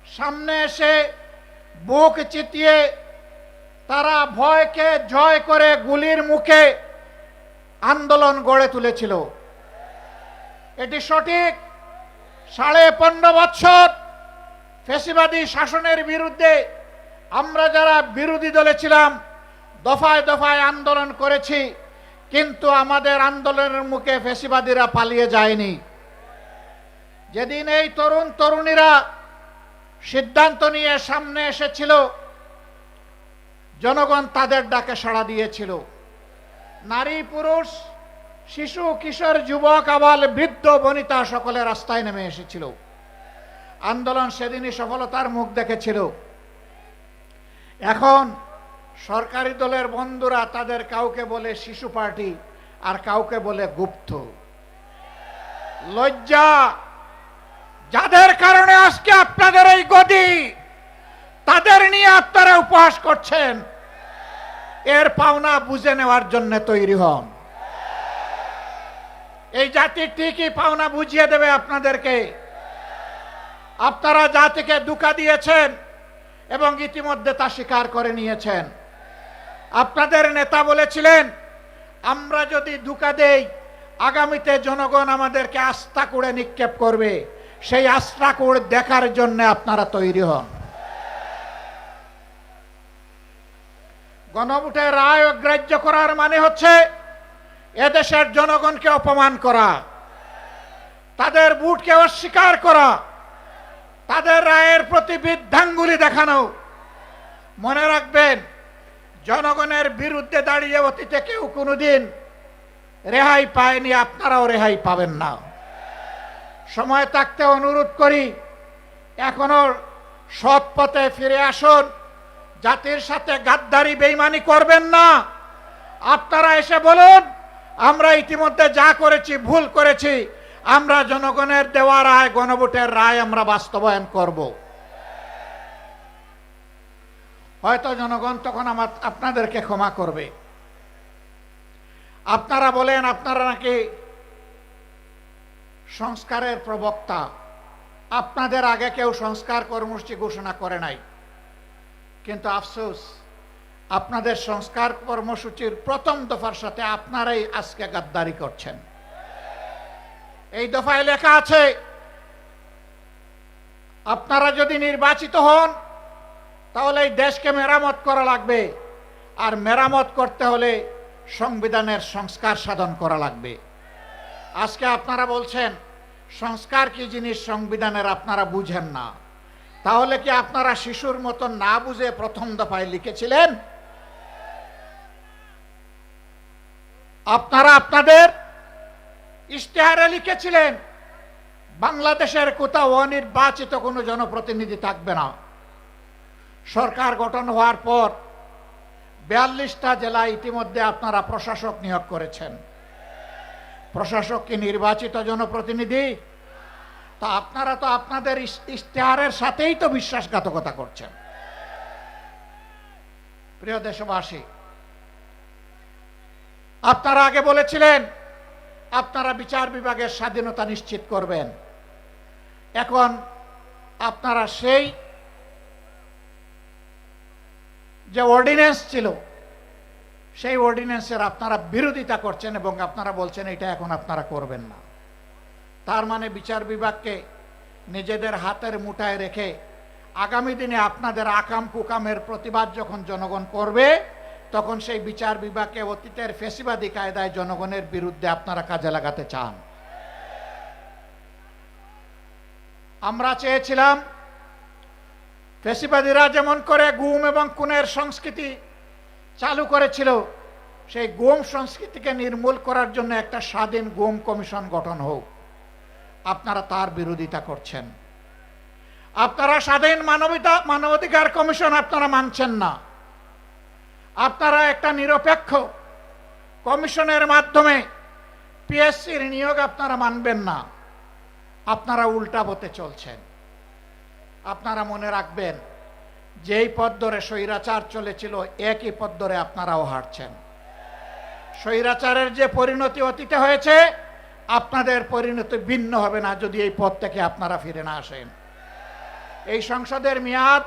সামনে এসে বুক চিতিয়ে তারা ভয়কে জয় করে গুলির মুখে আন্দোলন গড়ে তুলেছিল। এটি সঠিক। 15.5 বছর ফ্যাসিবাদী শাসনের বিরুদ্ধে আমরা যারা বিরোধী দলে ছিলাম দফায় দফায় আন্দোলন করেছি, কিন্তু আমাদের আন্দোলনের মুখে ফ্যাসিবাদীরা পালিয়ে যায়নি। যেদিন এই তরুণ তরুণীরা সিদ্ধান্ত নিয়ে সামনে এসেছিল, জনগণ তাদের ডাকে সাড়া দিয়েছিল। নারী, পুরুষ, শিশু, কিশোর, যুবক, আবাল, বৃদ্ধ, বনিতা সকলে রাস্তায় নেমে এসেছিল। আন্দোলন সেদিনই সফলতার মুখ দেখেছিল। এখন সরকারি দলের বন্ধুরা তাদের কাউকে বলে শিশু পার্টি আর কাউকে বলে গুপ্ত। লজ্জা! যাদের কারণে আজকে আপনাদের এই গদি, তাদের নিয়ে আপনারা উপহাস করছেন। এর পাওনা বুঝে নেওয়ার জন্য তৈরি হন। এই জাতি ঠিকই পাওনা বুঝিয়ে দেবে আপনাদেরকে। আপনারা জাতিকে ধোঁকা দিয়েছেন এবং ইতিমধ্যে তা স্বীকার করে নিয়েছেন। আপনাদের নেতা বলেছিলেন, আমরা যদি ধোঁকা দেই আগামীতে জনগণ আমাদেরকে আস্থা করে নিক্ষেপ করবে। সেই আস্থা করে দেখার জন্য আপনারা তৈরি হন। গণভোটের রায় অগ্রাহ্য করার মানে হচ্ছে এদেশের জনগণকে অপমান করা, তাদের ভোটকে অস্বীকার করা, তাদের রায়ের প্রতি বৃদ্ধাঙ্গুলি দেখানো। মনে রাখবেন, জনগণের বিরুদ্ধে দাঁড়িয়ে অতীতে কেউ কোনোদিন রেহাই পায়নি, আপনারাও রেহাই পাবেন না। সময় থাকতে অনুরোধ করি, এখনো সৎ পথে ফিরে আসুন। জাতির সাথে গাদ্দারি বেইমানি করবেন না। আপনারা এসে বলুন, আমরা ইতিমধ্যে যা করেছি ভুল করেছি, আমরা জনগণের দেওয়া রায়, গণভোটের রায় আমরা বাস্তবায়ন করব। হয়তো জনগণ তখন আপনাদেরকে ক্ষমা করবে। আপনারা বলেন আপনারা নাকি সংস্কারের প্রবক্তা। আপনাদের আগে কেউ সংস্কার কর্মসূচি ঘোষণা করে নাই, কিন্তু আফসোস আপনাদের সংস্কার কর্মসূচির প্রথম দফার সাথে আপনারাই আজকে গাদ্দারি করছেন। এই দফায় লেখা আছে, আপনারা যদি নির্বাচিত হন তাহলে এই দেশকে মেরামত করা লাগবে, আর মেরামত করতে হলে সংবিধানের সংস্কার সাধন করা লাগবে। আজকে আপনারা বলছেন সংস্কার কি জিনিস সংবিধানের আপনারা বুঝেন না। তাহলে কি আপনারা শিশুর মতন না বুঝে প্রথম দফায় লিখেছিলেন? আপনারা আপনাদের ইশতেহারে লিখেছিলেন বাংলাদেশের কোথাও অনির্বাচিত কোনো জনপ্রতিনিধি থাকবে না। সরকার গঠন হওয়ার পর 42টা জেলায় ইতিমধ্যে আপনারা প্রশাসক নিয়োগ করেছেন। প্রশাসক কি নির্বাচিত জনপ্রতিনিধি? তো আপনারা তো আপনাদের ইশতেহারের সাথেই তো বিশ্বাসঘাতকতা করছেন। প্রিয় দেশবাসী, আপনারা আগে বলেছিলেন আপনারা বিচার বিভাগের স্বাধীনতা নিশ্চিত করবেন। এখন আপনারা সেই যে অর্ডিন্যান্স ছিল সেই অর্ডিন্যান্সের আপনারা বিরোধিতা করছেন এবং আপনারা বলছেন এটা এখন আপনারা করবেন না। তার মানে বিচার বিভাগকে নিজেদের হাতের মুঠায় রেখে আগামী দিনে আপনাদের আকাম কুকামের প্রতিবাদ যখন জনগণ করবে, তখন সেই বিচার বিভাগকে অতীতের ফেসিবাদী কায়দায় জনগণের বিরুদ্ধে আপনারা কাজে লাগাতে চান। আমরা চেয়েছিলাম ফেসিবাদীরা যেমন করে গুম এবং খুনের সংস্কৃতি চালু করেছিল, সেই গুম সংস্কৃতিকে নির্মূল করার জন্য একটা স্বাধীন গুম কমিশন গঠন হোক। আপনারা তার বিরোধিতা করছেন। আপনারা স্বাধীন মানবাধিকার কমিশন আপনারা মানছেন না। আপনারা একটা নিরপেক্ষ কমিশনের মাধ্যমে পিএসসির নিয়োগ আপনারা মানবেন না। আপনারা উল্টা পথে চলছেন। আপনারা মনে রাখবেন, যেই পথ ধরে স্বৈরাচার চলেছিল একই পথ ধরে আপনারাও হাঁটছেন। স্বৈরাচারের যে পরিণতি অতীতে হয়েছে, আপনাদের পরিণতি ভিন্ন হবে না যদি এই পথ থেকে আপনারা ফিরে না আসেন। এই সংসদের মেয়াদ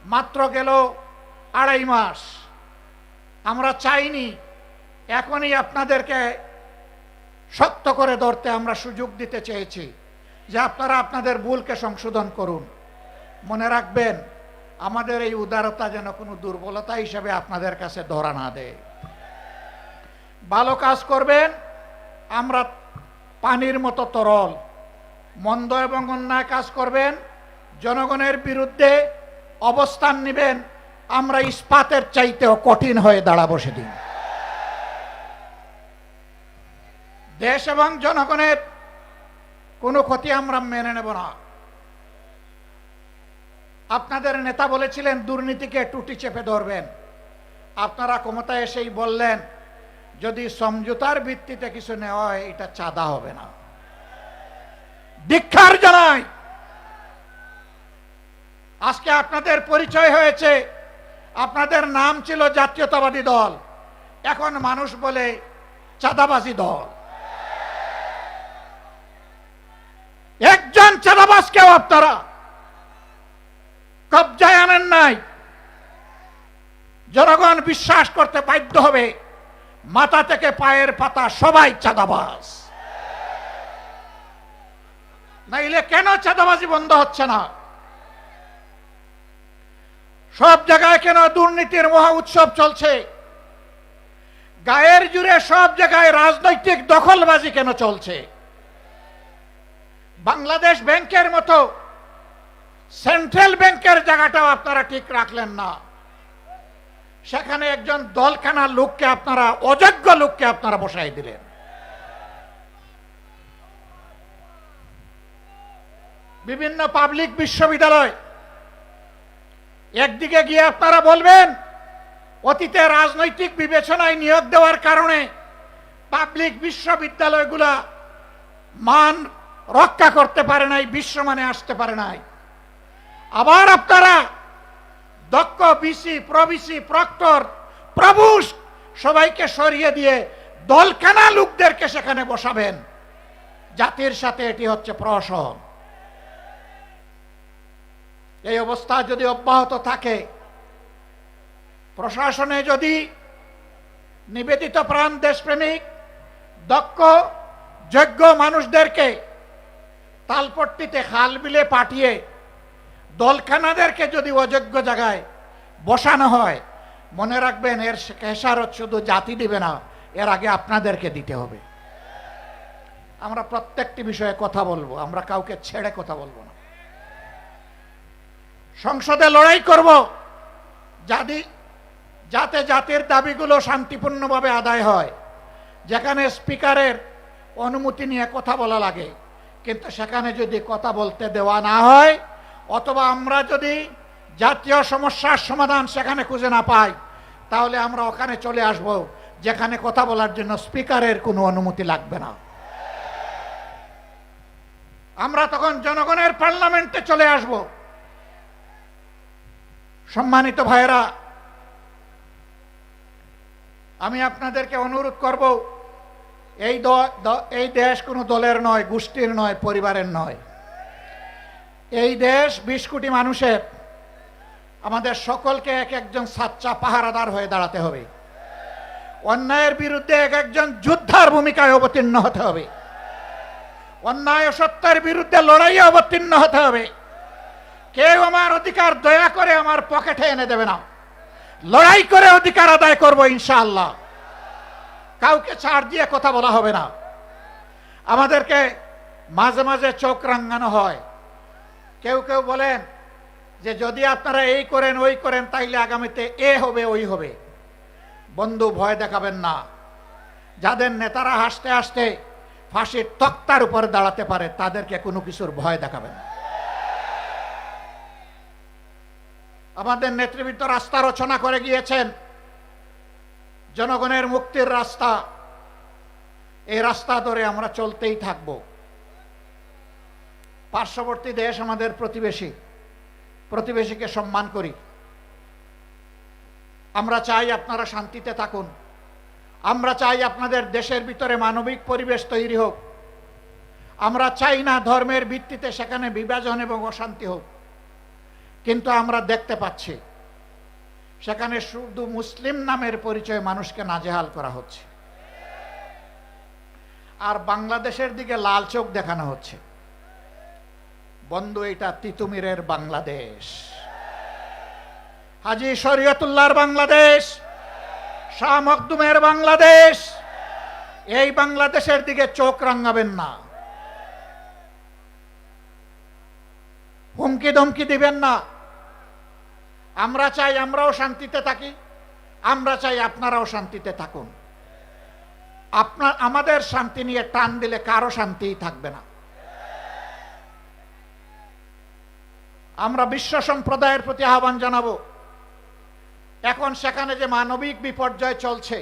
মাত্র গেল 2.5 মাস। আমরা চাইনি, এখনই আপনাদেরকে শক্ত করে ধরতে আমরা সুযোগ দিতে চেয়েছি যে আপনারা আপনাদের ভুলকে সংশোধন করুন। মনে রাখবেন, আমাদের এই উদারতা যেন কোনো দুর্বলতা হিসেবে আপনাদের কাছে ধরা না দেয়। ভালো কাজ করবেন, আমরা পানির মতো তরল। মন্দ এবং অন্যায় কাজ করবেন, জনগণের বিরুদ্ধে অবস্থান নেবেন, আমরা ইস্পাতের চাইতেও কঠিন হয়ে দাঁড়াবো সেদিন। দেশ এবং জনগণের কোনো ক্ষতি আমরা মেনে নেব না। আপনাদের নেতা বলেছিলেন দুর্নীতিকে টুটি চেপে ধরবেন। আপনারা ক্ষমতায় এসেই বললেন যদি সমঝোতার ভিত্তিতে কিছু নেওয়া হয় এটা চাঁদা হবে না। ধিক্কার জানাই। আজকে আপনাদের পরিচয় হয়েছে, আপনাদের নাম ছিল জাতীয়তাবাদী দল, এখন মানুষ বলে চাঁদাবাজি দল। একজন চাঁদাবাজকেও আপনারা কবজায় আনেন নাই। জনগণ বিশ্বাস করতে বাধ্য হবে মাথা থেকে পায়ের পাতা সবাই চাঁদাবাজ। নাইলে কেন চাঁদাবাজি বন্ধ হচ্ছে না? সব জায়গায় কেন দুর্নীতির মহা উৎসব চলছে? গায়ের জুড়ে সব জায়গায় রাজনৈতিক দখলবাজি কেন চলছে? বাংলাদেশ ব্যাংকের মতো সেন্ট্রাল ব্যাংকের জায়গাটাও আপনারা ঠিক রাখলেন না। সেখানে একজন দলখানা লোককে আপনারা, অযোগ্য লোককে আপনারা বসাই দিলেন। বিভিন্ন পাবলিক বিশ্ববিদ্যালয়, একদিকে গিয়ে আপনারা বলবেন অতীতে রাজনৈতিক বিবেচনায় নিয়োগ দেওয়ার কারণে পাবলিক বিশ্ববিদ্যালয়গুলা মান রক্ষা করতে পারে নাই, বিশ্বমানে আসতে পারে নাই। আবার আপনারা দক্ষ বিসি, প্রবিসি, প্রক্টর, প্রভুষ সবাইকে সরিয়ে দিয়ে দলখানা লোকদেরকে সেখানে বসাবেন। জাতির সাথে এটি হচ্ছে প্রহসন। এই অবস্থা যদি অব্যাহত থাকে, প্রশাসনে যদি নিবেদিত প্রাণ দেশপ্রেমিক দক্ষ যোগ্য মানুষদেরকে তালপট্টিতে খাল বিলে পাঠিয়ে দলখানাদেরকে যদি অযোগ্য জায়গায় বসানো হয়, মনে রাখবেন এর খেসারত শুধু জাতি দিবে না, এর আগে আপনাদেরকে দিতে হবে। আমরা প্রত্যেকটি বিষয়ে কথা বলবো, আমরা কাউকে ছেড়ে কথা বলবো না। সংসদে লড়াই করব যাতে জাতির দাবিগুলো শান্তিপূর্ণভাবে আদায় হয়। যেখানে স্পিকারের অনুমতি নিয়ে কথা বলা লাগে, কিন্তু সেখানে যদি কথা বলতে দেওয়া না হয়, অথবা আমরা যদি জাতীয় সমস্যার সমাধান সেখানে খুঁজে না পাই, তাহলে আমরা ওখানে চলে আসব যেখানে কথা বলার জন্য স্পিকারের কোনো অনুমতি লাগবে না। আমরা তখন জনগণের পার্লামেন্টে চলে আসব। সম্মানিত ভাইয়েরা, আমি আপনাদেরকে অনুরোধ করব, এই দেশ কোনো দলের নয়, গোষ্ঠীর নয়, পরিবারের নয়। এই দেশ 20 কোটি মানুষের। আমাদের সকলকে এক একজন সাচ্চা পাহারাদার হয়ে দাঁড়াতে হবে। অন্যায়ের বিরুদ্ধে এক একজন যোদ্ধার ভূমিকায় অবতীর্ণ হতে হবে। অন্যায় ও সত্যের বিরুদ্ধে লড়াইয়ে অবতীর্ণ হতে হবে। কেউ আমার অধিকার দয়া করে আমার পকেটে এনে দেবে না। লড়াই করে অধিকার আদায় করব ইনশাআল্লাহ। কাউকে ছাড় দিয়ে কথা বলা হবে না। আমাদেরকে মাঝে মাঝে চোখ রাঙানো হয়। কেউ কেউ বলেন যে যদি আপনারা এই করেন ওই করেন তাইলে আগামীতে এ হবে ওই হবে। বন্ধু, ভয় দেখাবেন না। যাদের নেতারা হাসতে হাসতে ফাঁসির তক্তার উপর দাঁড়াতে পারে তাদেরকে কোনো কিছুর ভয় দেখাবেন না। আমাদের নেতৃবৃন্দ রাস্তা রচনা করে গিয়েছেন, জনগণের মুক্তির রাস্তা। এই রাস্তা ধরে আমরা চলতেই থাকব। পার্শ্ববর্তী দেশ আমাদের প্রতিবেশী, প্রতিবেশীকে সম্মান করি। আমরা চাই আপনারা শান্তিতে থাকুন। আমরা চাই আপনাদের দেশের ভিতরে মানবিক পরিবেশ তৈরি হোক। আমরা চাই না ধর্মের ভিত্তিতে সেখানে বিভাজন এবং অশান্তি হোক। কিন্তু আমরা দেখতে পাচ্ছি সেখানে শুধু মুসলিম নামের পরিচয়ে মানুষকে নাজেহাল করা হচ্ছে, আর বাংলাদেশের দিকে লাল চোখ দেখানো হচ্ছে। বন্ধু, এটা তিতুমিরের বাংলাদেশ, হাজী শরীয়তুল্লাহর বাংলাদেশ, শাহ মখদুমের বাংলাদেশ। এই বাংলাদেশের দিকে চোখ রাঙাবেন না, হুমকি ধমকি দিবেন না। আমরা চাই আমরাও শান্তিতে থাকি, আমরা চাই আপনারাও শান্তিতে থাকুন। আমাদের শান্তি নিয়ে টান দিলে কারো শান্তিই থাকবে না। আমরা বিশ্ব সম্প্রদায়ের প্রতি আহ্বান জানাবো, এখন সেখানে যে মানবিক বিপর্যয় চলছে,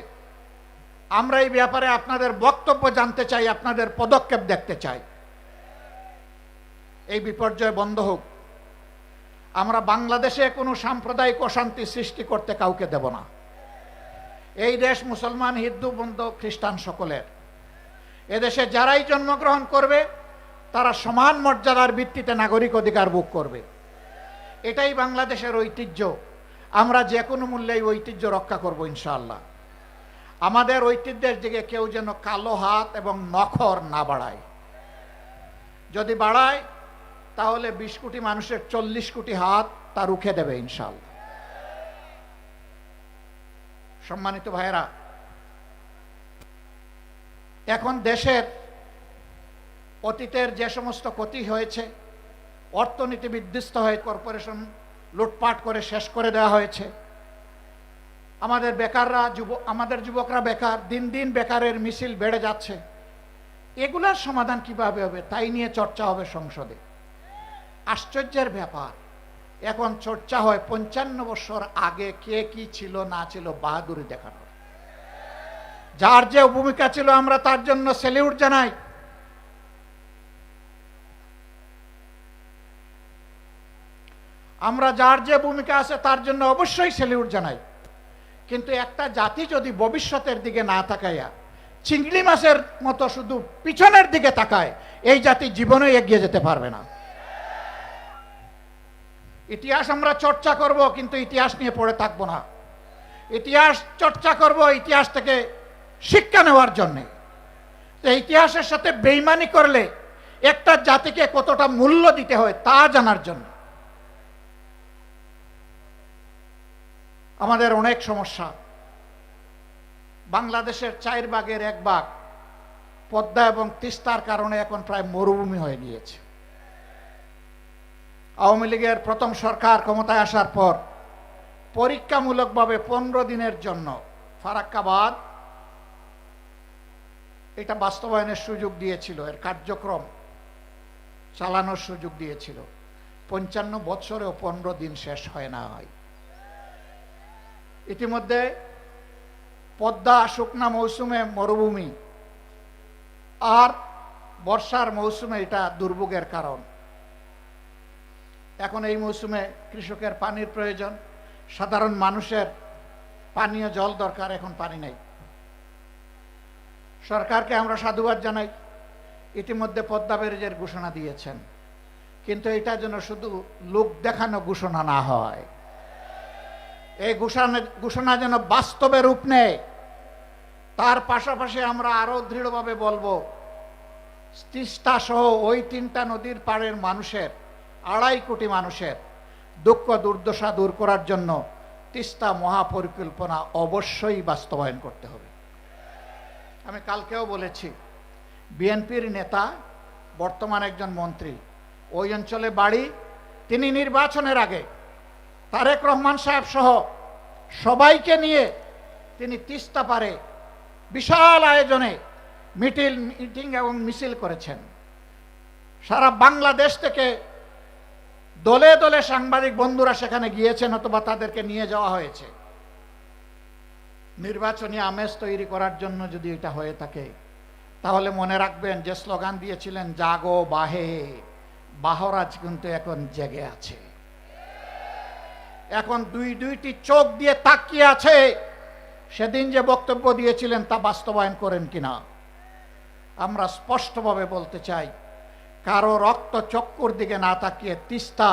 আমরা এই ব্যাপারে আপনাদের বক্তব্য জানতে চাই, আপনাদের পদক্ষেপ দেখতে চাই। এই বিপর্যয় বন্ধ হোক। আমরা বাংলাদেশে কোনো সাম্প্রদায়িক অশান্তি সৃষ্টি করতে কাউকে দেব না। এই দেশ মুসলমান, হিন্দু, বৌদ্ধ, খ্রিস্টান সকলের। এদেশে যারাই জন্মগ্রহণ করবে তারা সমান মর্যাদার ভিত্তিতে নাগরিক অধিকার ভোগ করবে। এটাই বাংলাদেশের ঐতিহ্য। আমরা যে কোনো মূল্যে এই ঐতিহ্য রক্ষা করব ইনশাআল্লাহ। আমাদের ঐতিহ্যের দিকে কেউ যেন কালো হাত এবং নখর না বাড়ায়। যদি বাড়ায় তাহলে 20 কোটি মানুষের 40 কোটি হাত তা রুখে দেবে ইনশাআল্লাহ। সম্মানিত ভাইয়েরা, এখন দেশের অতীতের যে সমস্ত ক্ষতি হয়েছে, অর্থনীতি বিধ্বস্ত হয়ে কর্পোরেশন লুটপাট করে শেষ করে দেওয়া হয়েছে, আমাদের বেকাররা আমাদের যুবকরা বেকার, দিন দিন বেকারের মিছিল বেড়ে যাচ্ছে। এগুলার সমাধান কিভাবে হবে তাই নিয়ে চর্চা হবে সংসদে। আশ্চর্যের ব্যাপার, এখন চর্চা হয় 55 বছর আগে কে কি ছিল না ছিল বাহাদুরি দেখানোর। যার যে ভূমিকা ছিল আমরা তার জন্য স্যালিউট জানাই। আমরা যার যে ভূমিকা আছে তার জন্য অবশ্যই স্যালিউট জানাই। কিন্তু একটা জাতি যদি ভবিষ্যতের দিকে না তাকায়া চিংড়ি মাছের মতো শুধু পিছনের দিকে তাকায়, এই জাতি জীবনে এগিয়ে যেতে পারবে না। ইতিহাস আমরা চর্চা করব, কিন্তু ইতিহাস নিয়ে পড়ে থাকবো না। ইতিহাস চর্চা করব ইতিহাস থেকে শিক্ষা নেওয়ার জন্যে। ইতিহাসের সাথে বেইমানি করলে একটা জাতিকে কতটা মূল্য দিতে হয় তা জানার জন্য। আমাদের অনেক সমস্যা। বাংলাদেশের 4 ভাগের 1 ভাগ পদ্মা এবং তিস্তার কারণে এখন প্রায় মরুভূমি হয়ে গিয়েছে। আওয়ামী লীগের প্রথম সরকার ক্ষমতায় আসার পর পরীক্ষামূলকভাবে 15 দিনের জন্য ফারাক্কা বাঁধ এটা বাস্তবায়নের সুযোগ দিয়েছিল, এর কার্যক্রম চালানোর সুযোগ দিয়েছিল। 55 বছরেও 15 দিন শেষ হয় না। ইতিমধ্যে পদ্মা শুকনা মৌসুমে মরুভূমি, আর বর্ষার মৌসুমে এটা দুর্ভোগের কারণ। এখন এই মৌসুমে কৃষকের পানির প্রয়োজন, সাধারণ মানুষের পানীয় জল দরকার, এখন পানি নেই। সরকারকে আমরা সাধুবাদ জানাই, ইতিমধ্যে পদ্মা ব্যারেজের ঘোষণা দিয়েছেন, কিন্তু এটা যেন শুধু লোক দেখানো ঘোষণা না হয়। এই ঘোষণা যেন বাস্তবে রূপ নেয়। তার পাশাপাশি আমরা আরো দৃঢ়ভাবে বলবো, তিস্তা সহ ওই 3টা নদীর পাড়ের মানুষের, 2.5 কোটি মানুষের দুঃখ দুর্দশা দূর করার জন্য তিস্তা মহাপরিকল্পনা অবশ্যই বাস্তবায়ন করতে হবে। আমি কালকেও বলেছি, বিএনপির নেতা, বর্তমান একজন মন্ত্রী, ওই অঞ্চলে বাড়ি, তিনি নির্বাচনের আগে তারেক রহমান সাহেব সহ সবাইকে নিয়ে তিনি তিস্তা পারে বিশাল আয়োজনে মিটিং এবং মিছিল করেছেন। সারা বাংলাদেশ থেকে দলে দলে সাংবাদিক বন্ধুরা সেখানে গিয়েছেন অথবা তাদেরকে নিয়ে যাওয়া হয়েছে। নির্বাচনী আমেজ তৈরি করার জন্য যদি এটা হয়ে থাকে, তাহলে মনে রাখবেন যে স্লোগান দিয়েছিলেন জাগো বাহে, বাহরাজ কিন্তু এখন জেগে আছে, এখন দুইটি চোখ দিয়ে তাকিয়ে আছে। সেদিন যে বক্তব্য দিয়েছিলেন তা বাস্তবায়ন করেন কিনা। আমরা স্পষ্টভাবে বলতে চাই, কারো রক্ত চক্কর দিকে না তাকিয়ে তিস্তা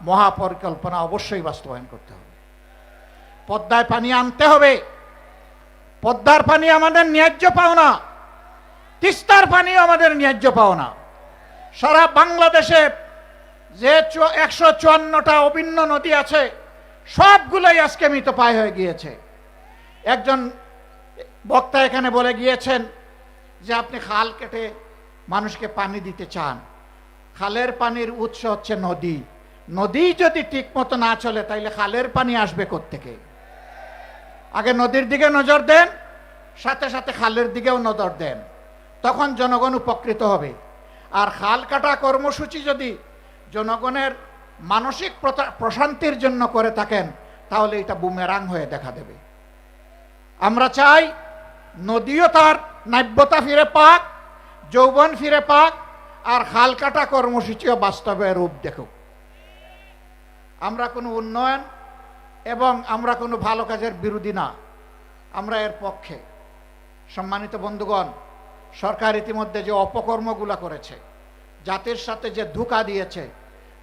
মহাপরিকল্পনা অবশ্যই বাস্তবায়ন করতে হবে। পদ্মায় পানি আনতে হবে। পদ্মার পানি আমাদের ন্যায্য পাওনা, তিস্তার পানি আমাদের ন্যায্য পাওনা। সারা বাংলাদেশে যে 154টা অভিন্ন নদী আছে, সবগুলোই আজকে মৃতপ্রায় হয়ে গিয়েছে। একজন বক্তা এখানে বলে গিয়েছেন যে আপনি খাল কেটে মানুষকে পানি দিতে চান। খালের পানির উৎস হচ্ছে নদী। নদী যদি ঠিক মতো না চলে তাইলে খালের পানি আসবে কোত্থেকে? আগে নদীর দিকে নজর দেন, সাথে সাথে খালের দিকেও নজর দেন, তখন জনগণ উপকৃত হবে। আর খাল কাটা কর্মসূচি যদি জনগণের মানসিক প্রশান্তির জন্য করে থাকেন, তাহলে এটা বুমেরাং হয়ে দেখা দেবে। আমরা চাই নদীও তার নাব্যতা ফিরে পাক, যৌবন ফিরে পাক, আর খাল কাটা কর্মসূচিও বাস্তবে রূপ দেখুক। আমরা কোনো উন্নয়ন এবং আমরা কোনো ভালো কাজের বিরোধী না, আমরা এর পক্ষে। সম্মানিত বন্ধুগণ, সরকার ইতিমধ্যে যে অপকর্মগুলো করেছে, জাতির সাথে যে ধোঁকা দিয়েছে,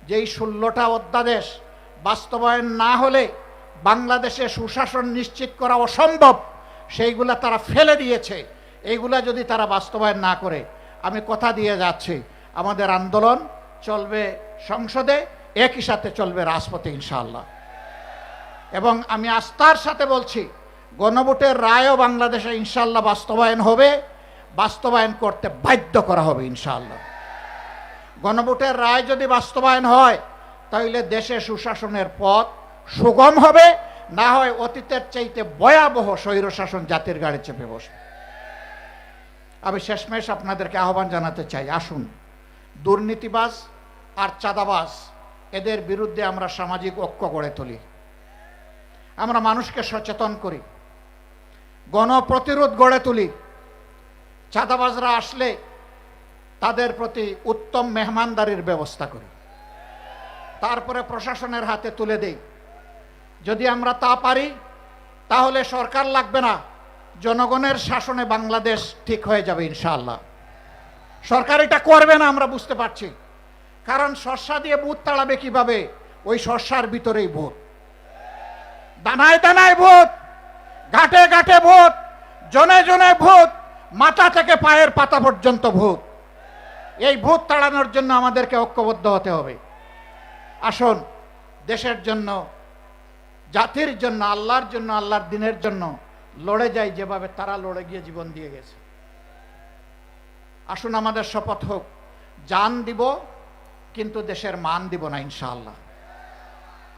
যেই 16টা অধ্যাদেশ বাস্তবায়ন না হলে বাংলাদেশে সুশাসন নিশ্চিত করা অসম্ভব, সেইগুলা তারা ফেলে দিয়েছে। এইগুলা যদি তারা বাস্তবায়ন না করে, আমি কথা দিয়ে যাচ্ছি, আমাদের আন্দোলন চলবে সংসদে, একই সাথে চলবে রাজপথে ইনশাআল্লাহ। এবং আমি আস্থার সাথে বলছি, গণভোটের রায়ও বাংলাদেশে ইনশাআল্লাহ বাস্তবায়ন হবে, বাস্তবায়ন করতে বাধ্য করা হবে ইনশাআল্লাহ। গণভোটের রায় যদি বাস্তবায়ন হয়, তাহলে দেশে সুশাসনের পথ সুগম হবে, না হয় অতীতের চাইতে ভয়াবহ স্বৈরশাসন জাতির গাড়ি চেপে বসবে। আমি শেষমেশ আপনাদেরকে আহ্বান জানাতে চাই, আসুন দুর্নীতিবাজ আর চাঁদাবাজ এদের বিরুদ্ধে আমরা সামাজিক ঐক্য গড়ে তুলি, আমরা মানুষকে সচেতন করি, গণপ্রতিরোধ গড়ে তুলি। চাঁদাবাজরা আসলে তাদের প্রতি উত্তম মেহমানদারির ব্যবস্থা করি, তারপরে প্রশাসনের হাতে তুলে দেই। যদি আমরা তা পারি, তাহলে সরকার লাগবে না, জনগণের শাসনে বাংলাদেশ ঠিক হয়ে যাবে ইনশাআল্লাহ। সরকার এটা করবে না, আমরা বুঝতে পারছি, কারণ শস্যা দিয়ে ভূত তাড়াবে কিভাবে? ওই শস্যার ভিতরেই ভূত, দানায় দানায় ভূত, ঘাটে ঘাটে ভূত, জনে জনে ভূত, মাথা থেকে পায়ের পাতা পর্যন্ত ভূত। এই ভূত তাড়ানোর জন্য আমাদেরকে ঐক্যবদ্ধ হতে হবে। আসুন দেশের জন্য, জাতির জন্য, আল্লাহর জন্য, আল্লাহর দিনের জন্য লড়ে যাই, যেভাবে তারা লড়ে গিয়ে জীবন দিয়ে গেছে। আসুন আমাদের শপথ হোক, জান দিব কিন্তু দেশের মান দিব না ইনশাআল্লাহ।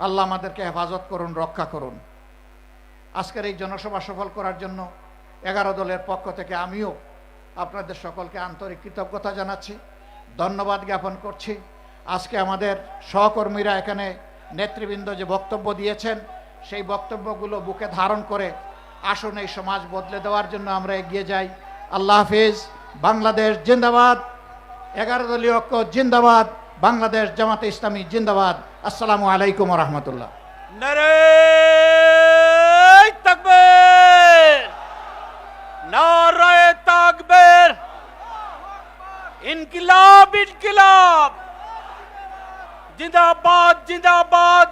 আল্লাহ আমাদেরকে হেফাজত করুন, রক্ষা করুন। আজকের এই জনসভা সফল করার জন্য 11 দলের পক্ষ থেকে আমিও আপনাদের সকলকে আন্তরিক কৃতজ্ঞতা জানাচ্ছি, ধন্যবাদ জ্ঞাপন করছি। আজকে আমাদের সহকর্মীরা এখানে নেতৃবৃন্দ যে বক্তব্য দিয়েছেন, সেই বক্তব্যগুলো বুকে ধারণ করে আসুন এই সমাজ বদলে দেওয়ার জন্য আমরা এগিয়ে যাই। আল্লাহ হাফিজ। বাংলাদেশ জিন্দাবাদ, 11 দলীয় ঐক্য জিন্দাবাদ, বাংলাদেশ জামাতে ইসলামী জিন্দাবাদ। আসসালামু আলাইকুম ওয়া রাহমাতুল্লাহ। নারে তাকবীর, নারে তাকবীর, ইনকিলাব ইনকিলাব, জিন্দাবাদ জিন্দাবাদ।